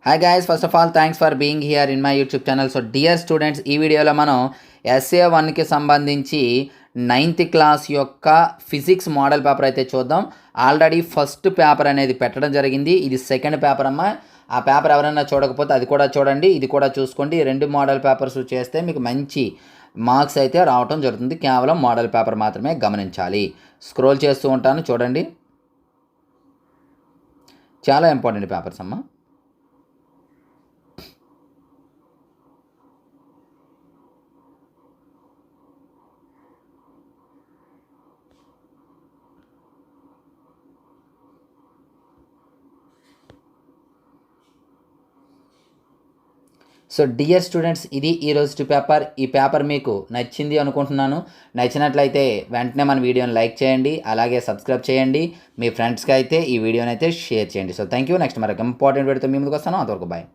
Hi guys, first of all thanks for being here in my YouTube channel. So dear students, ఈ వీడియోలో మనం SA1కి సంబంధించి 9th class యొక్క physics model paper అయితే చూద్దాం. ఆల్రెడీ ఫస్ట్ పేపర్ అనేది పెట్టడం జరిగింది. ఇది సెకండ్ పేపర్ అమ్మ. ఆ పేపర్ ఎవరైనా చూడకపోతే అది కూడా చూడండి, ఇది కూడా చూసుకోండి. 2 మోడల్ పేపర్స్ చేస్తే మీకు మంచి మార్క్స్ అయితే రావటం జరుగుతుంది. కేవలం మోడల్ పేపర్ మాత్రమే గమనించాలి. స్క్రోల్ చేస్తూ ఉంటాను, చూడండి. చాలా ఇంపార్టెంట్ పేపర్స్ అమ్మ. సో డియర్ స్టూడెంట్స్, ఇది ఈరోజు పేపర్. ఈ పేపర్ మీకు నచ్చింది అనుకుంటున్నాను. నచ్చినట్లయితే వెంటనే మన వీడియోని లైక్ చేయండి, అలాగే సబ్స్క్రైబ్ చేయండి. మీ ఫ్రెండ్స్కి అయితే ఈ వీడియోని అయితే షేర్ చేయండి. So thank you. నెక్స్ట్ మరొక ఇంపార్టెంట్ వీడియోతో మీ ముందుకు వస్తాను. అంతవరకు బాయ్.